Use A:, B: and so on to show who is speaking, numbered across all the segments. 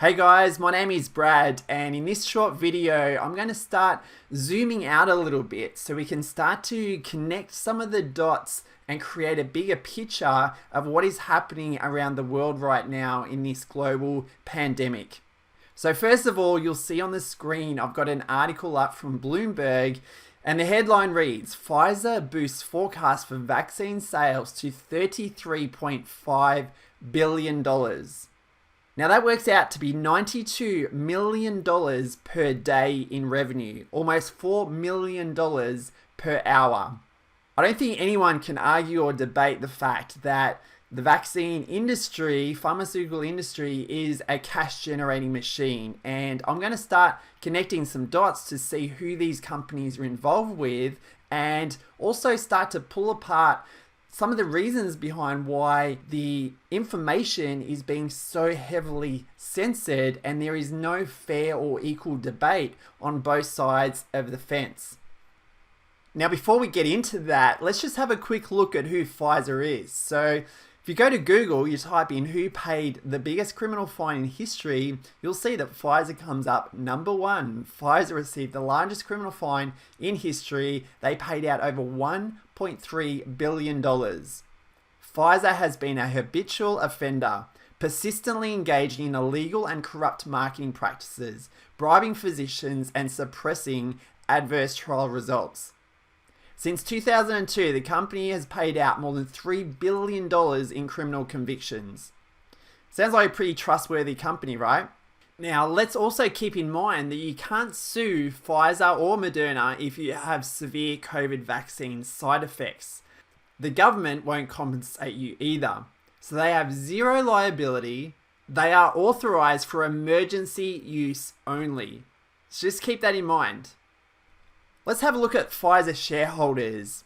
A: Hey guys, my name is Brad, and in this short video I'm going to start zooming out a little bit so we can start to connect some of the dots and create a bigger picture of what is happening around the world right now in this global pandemic. So first of all, you'll see on the screen I've got an article up from Bloomberg, and the headline reads, Pfizer boosts forecast for vaccine sales to $33.5 billion. Now that works out to be $92 million per day in revenue, almost $4 million per hour. I don't think anyone can argue or debate the fact that the vaccine industry, pharmaceutical industry, is a cash generating machine. And I'm going to start connecting some dots to see who these companies are involved with and also start to pull apart some of the reasons behind why the information is being so heavily censored and there is no fair or equal debate on both sides of the fence. Now, before we get into that, let's just have a quick look at who Pfizer is. So if you go to Google, you type in who paid the biggest criminal fine in history, you'll see that Pfizer comes up number one. Pfizer received the largest criminal fine in history. They paid out over $1.3 billion. Pfizer has been a habitual offender, persistently engaging in illegal and corrupt marketing practices, bribing physicians and suppressing adverse trial results. Since 2002, the company has paid out more than $3 billion in criminal convictions. Sounds like a pretty trustworthy company, right? Now, let's also keep in mind that you can't sue Pfizer or Moderna if you have severe COVID vaccine side effects. The government won't compensate you either. So they have zero liability. They are authorized for emergency use only. So just keep that in mind. Let's have a look at Pfizer shareholders.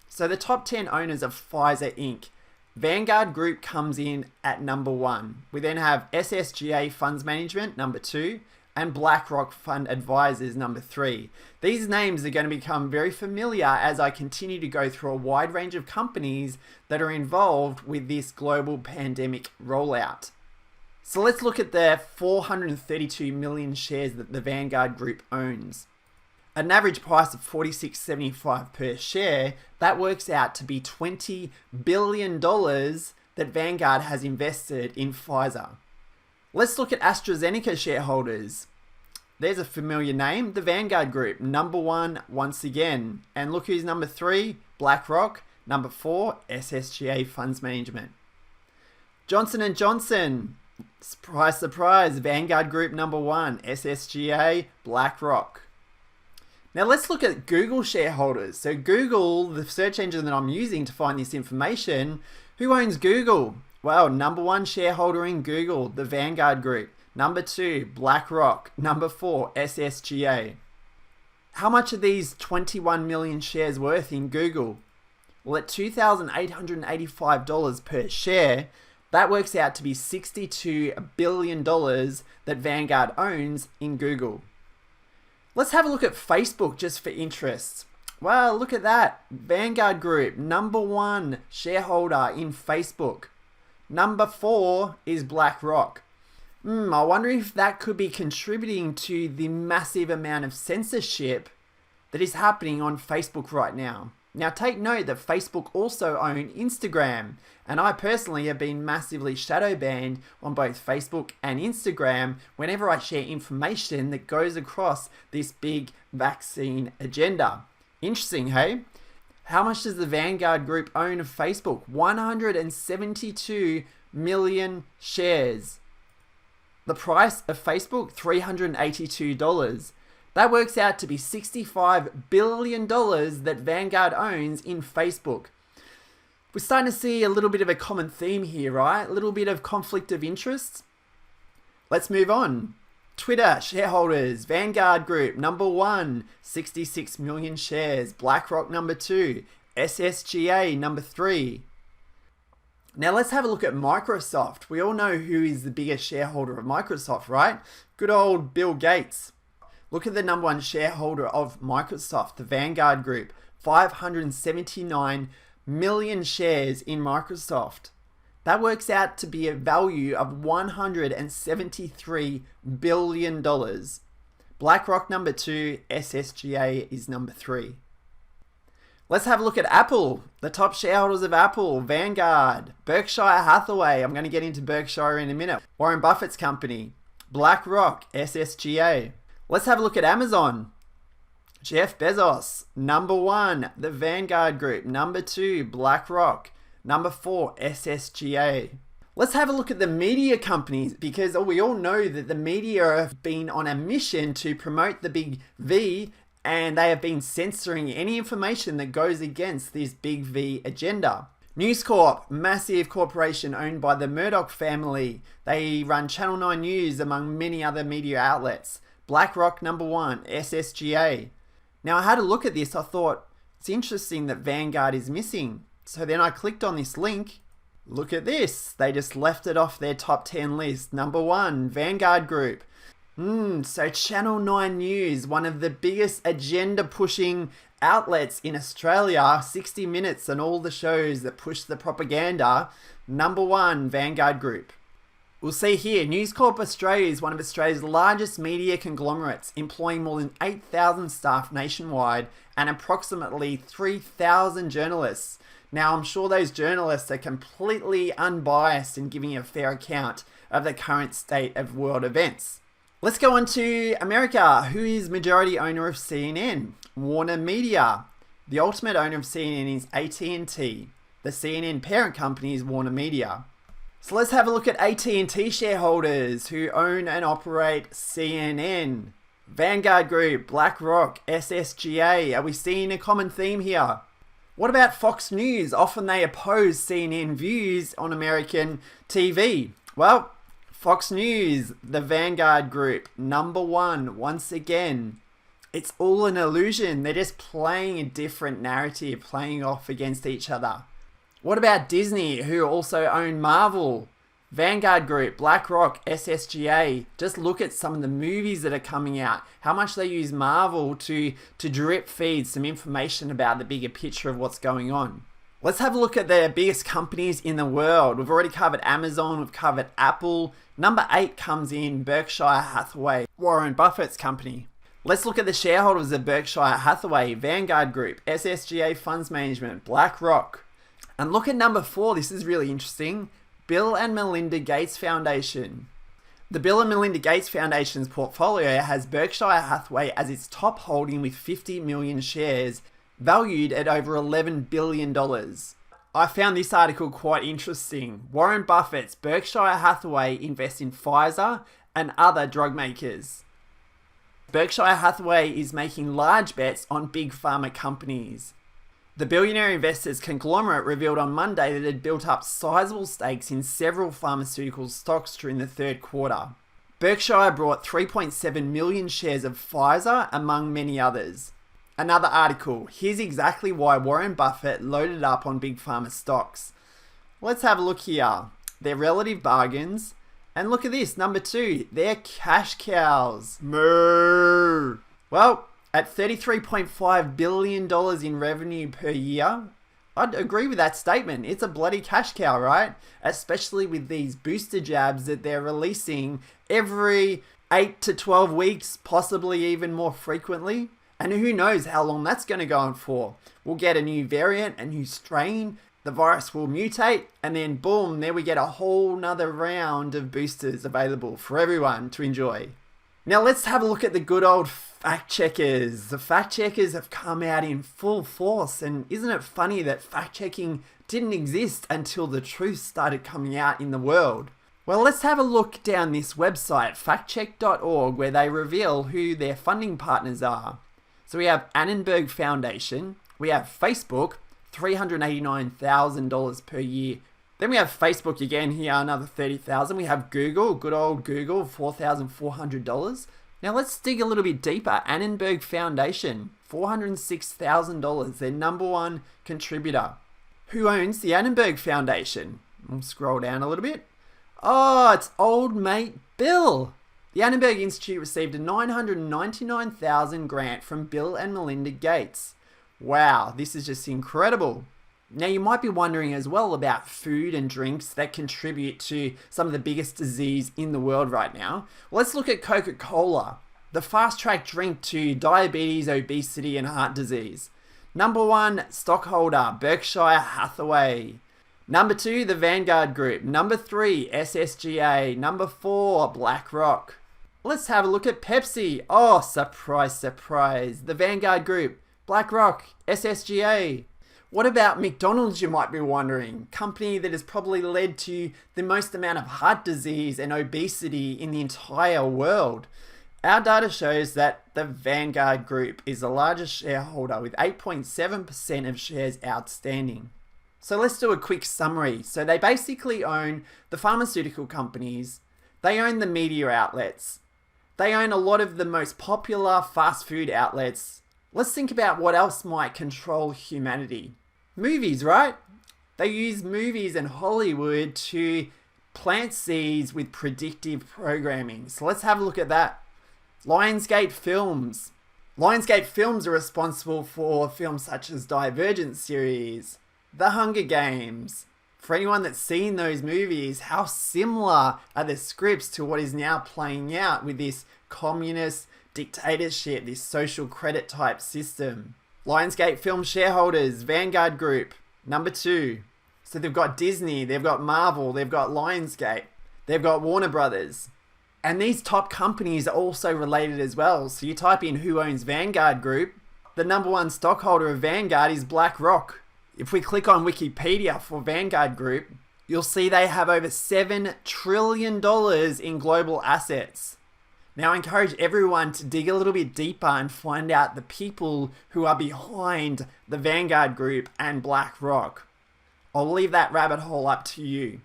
A: So the top 10 owners of Pfizer Inc. Vanguard Group comes in at number one. We then have SSGA Funds Management, number two, and BlackRock Fund Advisors, number three. These names are going to become very familiar as I continue to go through a wide range of companies that are involved with this global pandemic rollout. So let's look at the 432 million shares that the Vanguard Group owns. At an average price of $46.75 per share, that works out to be $20 billion that Vanguard has invested in Pfizer. Let's look at AstraZeneca shareholders. There's a familiar name, the Vanguard Group, number one once again. And look who's number three, BlackRock, number four, SSGA Funds Management. Johnson & Johnson, surprise, surprise, Vanguard Group number one, SSGA, BlackRock. Now let's look at Google shareholders. So Google, the search engine that I'm using to find this information, who owns Google? Well, number one shareholder in Google, the Vanguard Group. Number two, BlackRock. Number four, SSGA. How much are these 21 million shares worth in Google? Well, at $2,885 per share, that works out to be $62 billion that Vanguard owns in Google. Let's have a look at Facebook just for interest. Well, look at that. Vanguard Group, number one shareholder in Facebook. Number four is BlackRock. I wonder if that could be contributing to the massive amount of censorship that is happening on Facebook right now. Now take note that Facebook also own Instagram, and I personally have been massively shadow banned on both Facebook and Instagram whenever I share information that goes across this big vaccine agenda. Interesting, hey? How much does the Vanguard Group own of Facebook? 172 million shares. The price of Facebook, $382. That works out to be $65 billion that Vanguard owns in Facebook. We're starting to see a little bit of a common theme here, right? A little bit of conflict of interest. Let's move on. Twitter shareholders, Vanguard Group, number one, 66 million shares. BlackRock, number two. SSGA, number three. Now let's have a look at Microsoft. We all know who is the biggest shareholder of Microsoft, right? Good old Bill Gates. Look at the number one shareholder of Microsoft, the Vanguard Group, 579 million shares in Microsoft. That works out to be a value of $173 billion. BlackRock number 2, SSGA is number 3. Let's have a look at Apple. The top shareholders of Apple: Vanguard, Berkshire Hathaway, I'm going to get into Berkshire in a minute, Warren Buffett's company, BlackRock, SSGA. Let's have a look at Amazon. Jeff Bezos, number 1, the Vanguard Group, number 2, BlackRock, number 4, SSGA. Let's have a look at the media companies, because we all know that the media have been on a mission to promote the big V, and they have been censoring any information that goes against this big V agenda. News Corp, massive corporation owned by the Murdoch family. They run Channel 9 News among many other media outlets. BlackRock number 1, SSGA. Now I had a look at this, I thought it's interesting that Vanguard is missing. So then I clicked on this link. Look at this, they just left it off their top 10 list. Number 1, Vanguard Group. So Channel 9 News, one of the biggest agenda pushing outlets in Australia, 60 Minutes and all the shows that push the propaganda. Number 1, Vanguard Group. We'll see here, News Corp Australia is one of Australia's largest media conglomerates, employing more than 8,000 staff nationwide and approximately 3,000 journalists. Now, I'm sure those journalists are completely unbiased in giving a fair account of the current state of world events. Let's go on to America. Who is majority owner of CNN? Warner Media. The ultimate owner of CNN is AT&T. The CNN parent company is Warner Media. So let's have a look at AT&T shareholders who own and operate CNN. Vanguard Group, BlackRock, SSGA. Are we seeing a common theme here? What about Fox News? Often they oppose CNN views on American TV. Well, Fox News, the Vanguard Group, number 1, once again. It's all an illusion. They're just playing a different narrative, playing off against each other. What about Disney, who also own Marvel? Vanguard Group, BlackRock, SSGA. Just look at some of the movies that are coming out. How much they use Marvel to drip feed some information about the bigger picture of what's going on. Let's have a look at the biggest companies in the world. We've already covered Amazon, we've covered Apple. Number 8 comes in Berkshire Hathaway, Warren Buffett's company. Let's look at the shareholders of Berkshire Hathaway, Vanguard Group, SSGA Funds Management, BlackRock. And look at number 4, this is really interesting. Bill and Melinda Gates Foundation. The Bill and Melinda Gates Foundation's portfolio has Berkshire Hathaway as its top holding with 50 million shares, valued at over $11 billion. I found this article quite interesting. Warren Buffett's Berkshire Hathaway invests in Pfizer and other drug makers. Berkshire Hathaway is making large bets on big pharma companies. The billionaire investors conglomerate revealed on Monday that it had built up sizable stakes in several pharmaceutical stocks during the third quarter. Berkshire bought 3.7 million shares of Pfizer, among many others. Another article, here's exactly why Warren Buffett loaded up on big pharma stocks. Let's have a look here. Their relative bargains. And look at this, number 2, they're cash cows. Moo! Well, at $33.5 billion in revenue per year, I'd agree with that statement. It's a bloody cash cow, right? Especially with these booster jabs that they're releasing every 8 to 12 weeks, possibly even more frequently. And who knows how long that's going to go on for. We'll get a new variant, a new strain, the virus will mutate, and then boom, there we get a whole nother round of boosters available for everyone to enjoy. Now let's have a look at the good old fact checkers. The fact checkers have come out in full force, and isn't it funny that fact checking didn't exist until the truth started coming out in the world? Well, let's have a look down this website, factcheck.org, where they reveal who their funding partners are. So we have Annenberg Foundation, we have Facebook, $389,000 per year. Then we have Facebook again here, another $30,000. We have Google, good old Google, $4,400. Now let's dig a little bit deeper. Annenberg Foundation, $406,000, their number 1 contributor. Who owns the Annenberg Foundation? We'll scroll down a little bit. Oh, it's old mate Bill. The Annenberg Institute received a $999,000 grant from Bill and Melinda Gates. Wow, this is just incredible. Now you might be wondering as well about food and drinks that contribute to some of the biggest disease in the world right now. Well, let's look at Coca-Cola, the fast-track drink to diabetes, obesity, and heart disease. Number 1 stockholder, Berkshire Hathaway. Number 2, the Vanguard Group. Number 3, SSGA. Number 4, BlackRock. Let's have a look at Pepsi. Oh, surprise, surprise. The Vanguard Group, BlackRock, SSGA. What about McDonald's, you might be wondering? Company that has probably led to the most amount of heart disease and obesity in the entire world. Our data shows that the Vanguard Group is the largest shareholder with 8.7% of shares outstanding. So let's do a quick summary. So they basically own the pharmaceutical companies, they own the media outlets, they own a lot of the most popular fast food outlets. Let's think about what else might control humanity. Movies, right? They use movies and Hollywood to plant seeds with predictive programming. So let's have a look at that. Lionsgate Films. Lionsgate Films are responsible for films such as Divergent series, The Hunger Games. For anyone that's seen those movies, how similar are the scripts to what is now playing out with this communist dictatorship, this social credit type system. Lionsgate Film Shareholders, Vanguard Group, number 2. So they've got Disney, they've got Marvel, they've got Lionsgate, they've got Warner Brothers. And these top companies are also related as well. So you type in who owns Vanguard Group, the number 1 stockholder of Vanguard is BlackRock. If we click on Wikipedia for Vanguard Group, you'll see they have over $7 trillion in global assets. Now I encourage everyone to dig a little bit deeper and find out the people who are behind the Vanguard Group and BlackRock. I'll leave that rabbit hole up to you.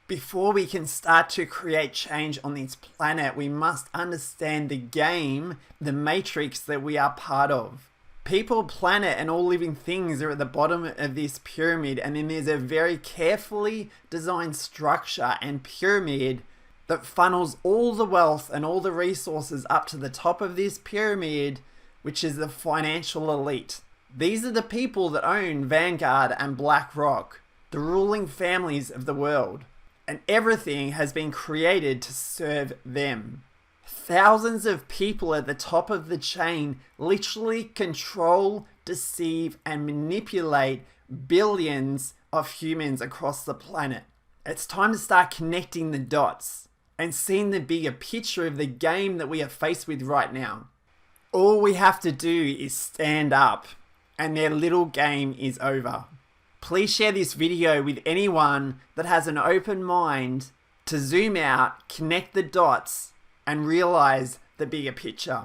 A: Before we can start to create change on this planet, we must understand the game, the matrix that we are part of. People, planet, and all living things are at the bottom of this pyramid, and then there's a very carefully designed structure and pyramid that funnels all the wealth and all the resources up to the top of this pyramid, which is the financial elite. These are the people that own Vanguard and BlackRock, the ruling families of the world. And everything has been created to serve them. Thousands of people at the top of the chain literally control, deceive, and manipulate billions of humans across the planet. It's time to start connecting the dots and seeing the bigger picture of the game that we are faced with right now. All we have to do is stand up, and their little game is over. Please share this video with anyone that has an open mind to zoom out, connect the dots, and realize the bigger picture.